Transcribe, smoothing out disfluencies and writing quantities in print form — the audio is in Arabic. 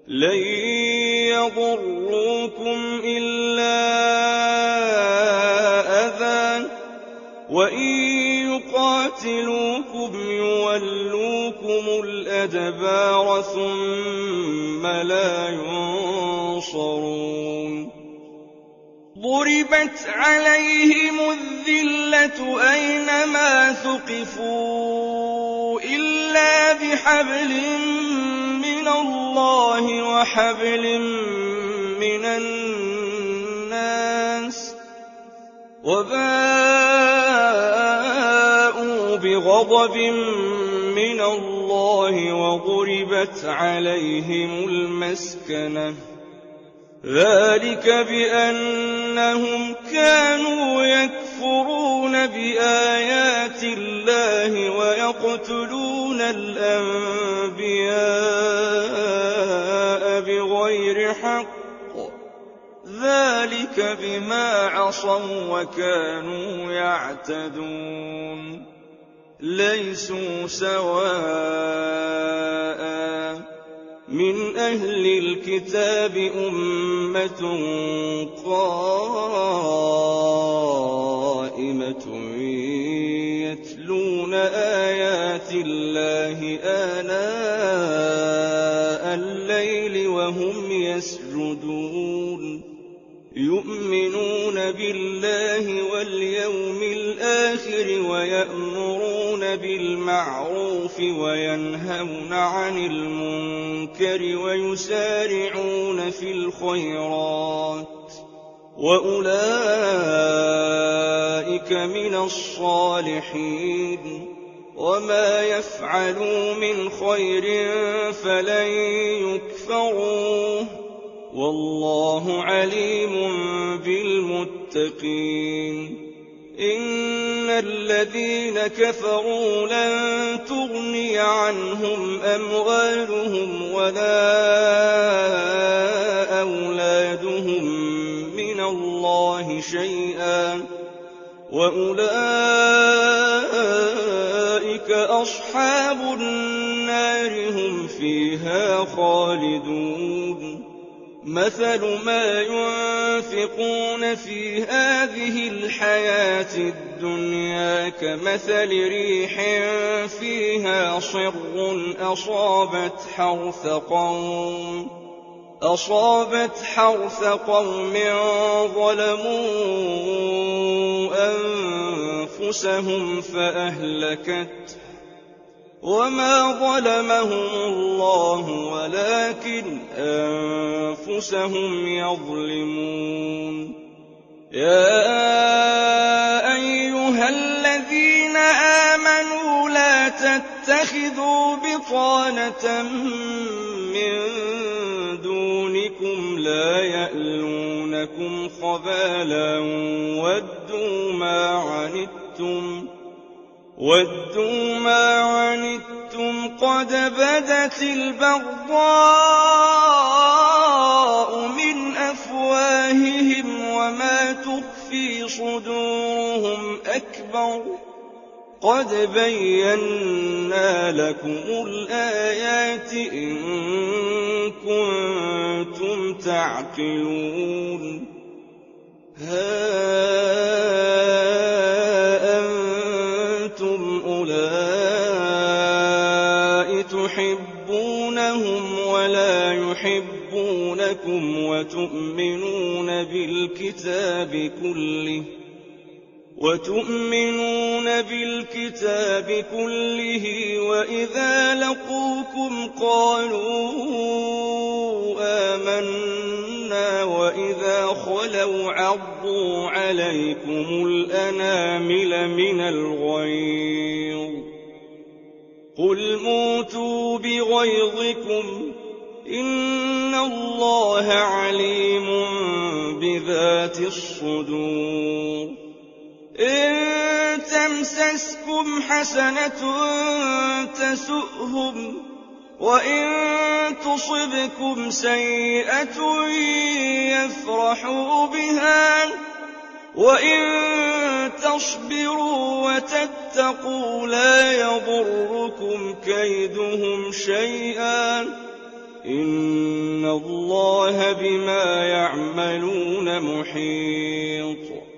لن يضروكم إلا أذى وإن يقاتلوكم يولوكم الأدبار ثم لا ينصرون ضربت عليهم الذلة أينما ثقفوا إلا بحبل من الله وحبل من الناس وباءوا بغضب من الله وضربت عليهم المسكنة ذلك بأنهم كانوا يكفرون بآيات الله ويقتلون الأنبياء بغير حق ذلك بما عصوا وكانوا يعتدون ليسوا سواء من أهل الكتاب أمة قائمة يتلون آيات الله آناء الليل وهم يسجدون يؤمنون بالله واليوم الآخر ويأمرون بالمعروف وينهون عن المنكر ويسارعون في الخيرات وأولئك من الصالحين وما يفعلوا من خير فلن يكفروه والله عليم بالمتقين إن الذين كفروا لن تغني عنهم أموالهم ولا أولادهم من الله شيئا وأولئك أصحاب النار هم فيها خالدون مثل ما ينفقون في هذه الحياة الدنيا كمثل ريح فيها صر أصابت حرث قوم ظلموا أنفسهم فأهلكته وما ظلمهم الله ولكن أنفسهم يظلمون يا أيها الذين آمنوا لا تتخذوا بطانة من دونكم لا يألونكم خبالا ودوا ما عنتم قد بدت البغضاء من أفواههم وما تخفي صدورهم أكبر قد بينا لكم الآيات إن كنتم تعقلون ها أنتم أولئك تحبونهم ولا يحبونكم وتؤمنون بالكتاب كله وإذا لقوكم قالوا آمنا وإذا خلوا عضوا عليكم الأنامل من الغيظ قل موتوا بغيظكم إن الله عليم بذات الصدور إن تمسسكم حسنة تسؤهم وإن تصبكم سيئة يفرحوا بها وإن تصبروا وتتقوا لا يضركم كيدهم شيئا إن اللَّهَ بِمَا يَعْمَلُونَ مُحِيطٌ